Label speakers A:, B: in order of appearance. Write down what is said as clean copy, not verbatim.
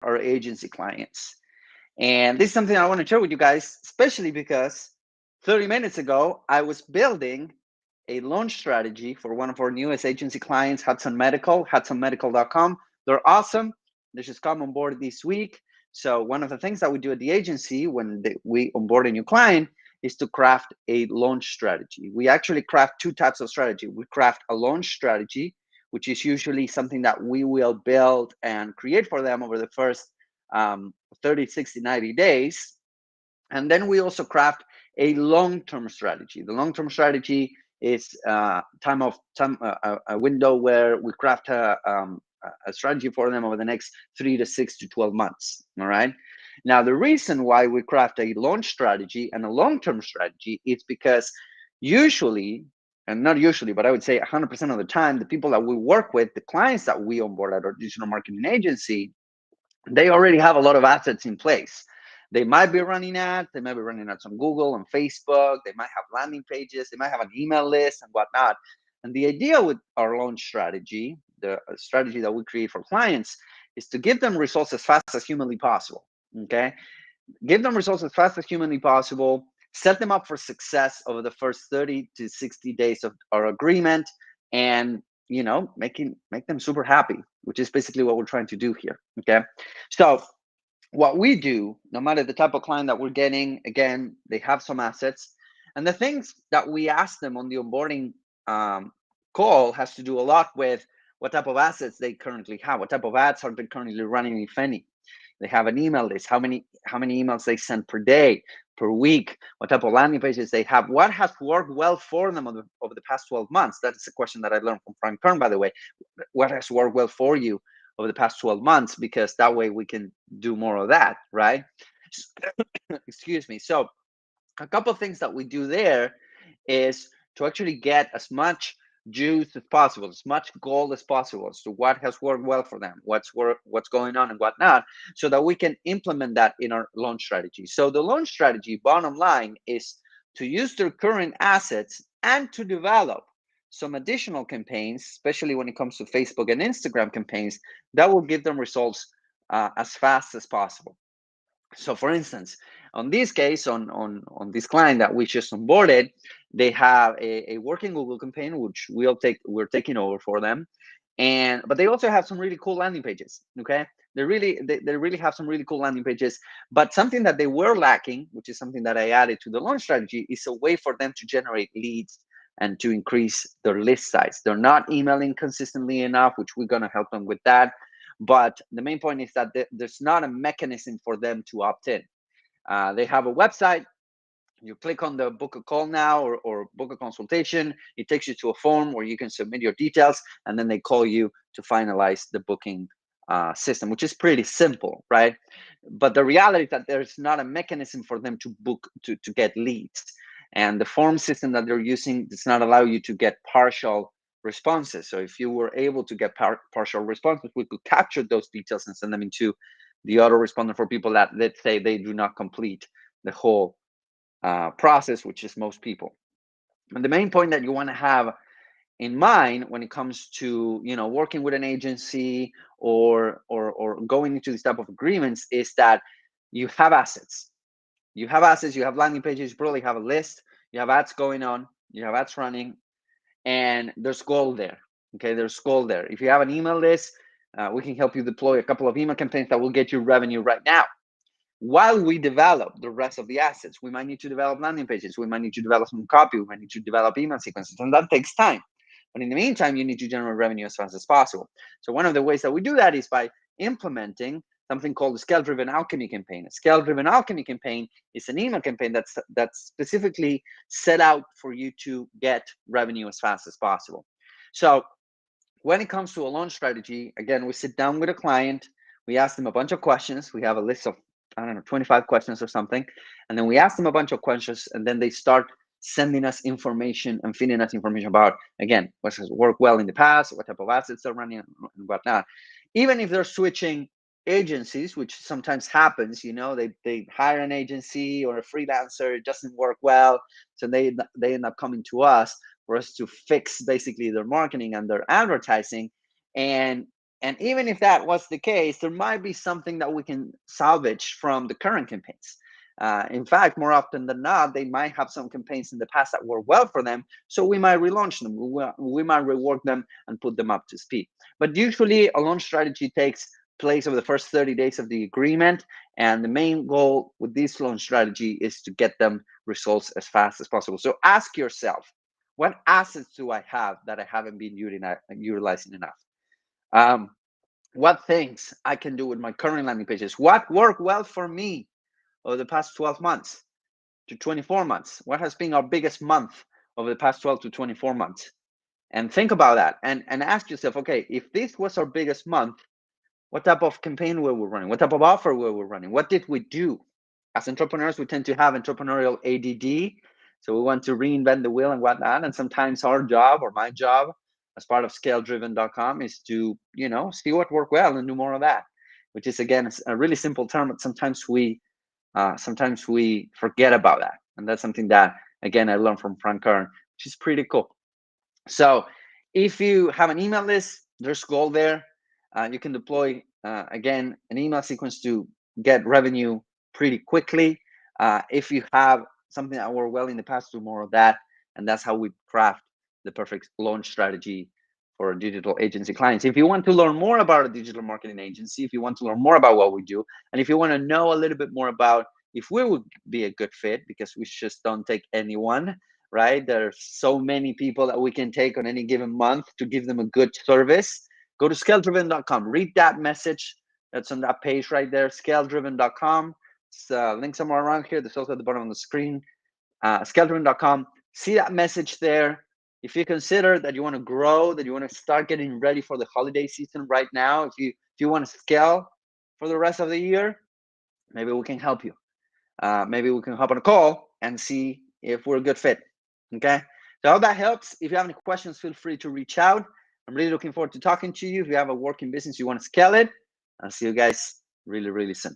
A: our agency clients. And this is something I want to share with you guys, especially because 30 minutes ago, I was building a launch strategy for one of our newest agency clients, Hudson Medical, hudsonmedical.com. They're awesome. They just come on board this week. So one of the things that we do at the agency when we onboard a new client is to craft a launch strategy. We actually craft two types of strategy. We craft a launch strategy, which is usually something that we will build and create for them over the first 30, 60, 90 days. And then we also craft a long-term strategy. The long-term strategy is a window where we craft a strategy for them over the next 3 to 6 to 12 months. All right. Now, the reason why we craft a launch strategy and a long-term strategy is because usually, and not usually, but I would say 100% of the time, the people that we work with, the clients that we onboard at our digital marketing agency, they already have a lot of assets in place. They might be running ads, they might be running ads on Google and Facebook, they might have landing pages, they might have an email list and whatnot. And the idea with our launch strategy, the strategy that we create for clients, is to give them results as fast as humanly possible. Okay. Give them results as fast as humanly possible, set them up for success over the first 30 to 60 days of our agreement, and make them super happy, which is basically what we're trying to do here. Okay. So what we do, no matter the type of client that we're getting, again, they have some assets. And the things that we ask them on the onboarding call has to do a lot with what type of assets they currently have, what type of ads are they currently running, if any. They have an email list, how many emails they send per day, per week, what type of landing pages they have, what has worked well for them over the past 12 months. That is a question that I learned from Frank Kern, by the way. What has worked well for you over the past 12 months? Because that way we can do more of that, right? Excuse me. So a couple of things that we do there is to actually get as much juice as possible, as much gold as possible as to what has worked well for them, what's going on and whatnot, so that we can implement that in our launch strategy. So the launch strategy, bottom line, is to use their current assets and to develop some additional campaigns, especially when it comes to Facebook and Instagram campaigns, that will give them results as fast as possible. So for instance, on this case, on this client that we just onboarded, they have a working Google campaign, which we're taking over for them. But they also have some really cool landing pages. Okay. They really have some really cool landing pages. But something that they were lacking, which is something that I added to the launch strategy, is a way for them to generate leads and to increase their list size. They're not emailing consistently enough, which we're gonna help them with that. But the main point is that there's not a mechanism for them to opt in. They have a website. You click on the book a call now or book a consultation. It takes you to a form where you can submit your details, and then they call you to finalize the booking system, which is pretty simple, right? But the reality is that there's not a mechanism for them to book to get leads, and the form system that they're using does not allow you to get partial responses. So if you were able to get partial responses, we could capture those details and send them into the autoresponder for people that, let's say, they do not complete the whole process, which is most people. And the main point that you want to have in mind when it comes to working with an agency or going into this type of agreements is that you have assets. You have assets. You have landing pages. You probably have a list. You have ads going on. You have ads running, and there's gold there. Okay, there's gold there. If you have an email list, we can help you deploy a couple of email campaigns that will get you revenue right now while we develop the rest of the assets. We might need to develop landing pages. We might need to develop some copy. We might need to develop email sequences, and that takes time. But in the meantime, you need to generate revenue as fast as possible. So one of the ways that we do that is by implementing something called the Scale-Driven Alchemy campaign. A Scale-Driven Alchemy campaign is an email campaign that's specifically set out for you to get revenue as fast as possible. So when it comes to a launch strategy, again, we sit down with a client, we ask them a bunch of questions. We have a list of, I don't know, 25 questions or something. And then we ask them a bunch of questions, and then they start sending us information and feeding us information about, again, what has worked well in the past, what type of assets they're running, and whatnot. Even if they're switching agencies, which sometimes happens, they hire an agency or a freelancer, it doesn't work well. So they end up coming to us for us to fix basically their marketing and their advertising. And And even if that was the case, there might be something that we can salvage from the current campaigns. In fact, more often than not, they might have some campaigns in the past that worked well for them. So we might relaunch them, we might rework them and put them up to speed. But usually, a launch strategy takes place over the first 30 days of the agreement. And the main goal with this launch strategy is to get them results as fast as possible. So ask yourself, what assets do I have that I haven't been utilizing enough? Um, what things I can do with my current landing pages? What worked well for me over the past 12 months to 24 months? What has been our biggest month over the past 12 to 24 months? And think about that and ask yourself, okay, if this was our biggest month, what type of campaign were we running? What type of offer were we running? What did we do? As entrepreneurs, we tend to have entrepreneurial ADD. So we want to reinvent the wheel and whatnot. And sometimes our job or my job as part of scaledriven.com is to, see what worked well and do more of that, which is, again, a really simple term, but sometimes we forget about that. And that's something that, again, I learned from Frank Kern, which is pretty cool. So if you have an email list, there's gold there. You can deploy, again, an email sequence to get revenue pretty quickly. If you have something that worked well in the past, do more of that. And that's how we craft the perfect launch strategy for digital agency clients. If you want to learn more about a digital marketing agency, if you want to learn more about what we do, and if you want to know a little bit more about if we would be a good fit, because we just don't take anyone, right? There's so many people that we can take on any given month to give them a good service. Go to scaledriven.com. Read that message that's on that page right there, scaledriven.com. It's link somewhere around here. There's also at the bottom of the screen, scaledriven.com. See that message there. If you consider that you want to grow, that you want to start getting ready for the holiday season right now, if you want to scale for the rest of the year, maybe we can help you. Maybe we can hop on a call and see if we're a good fit. Okay. So I hope that helps. If you have any questions, feel free to reach out. I'm really looking forward to talking to you. If you have a working business, you want to scale it, I'll see you guys really, really soon.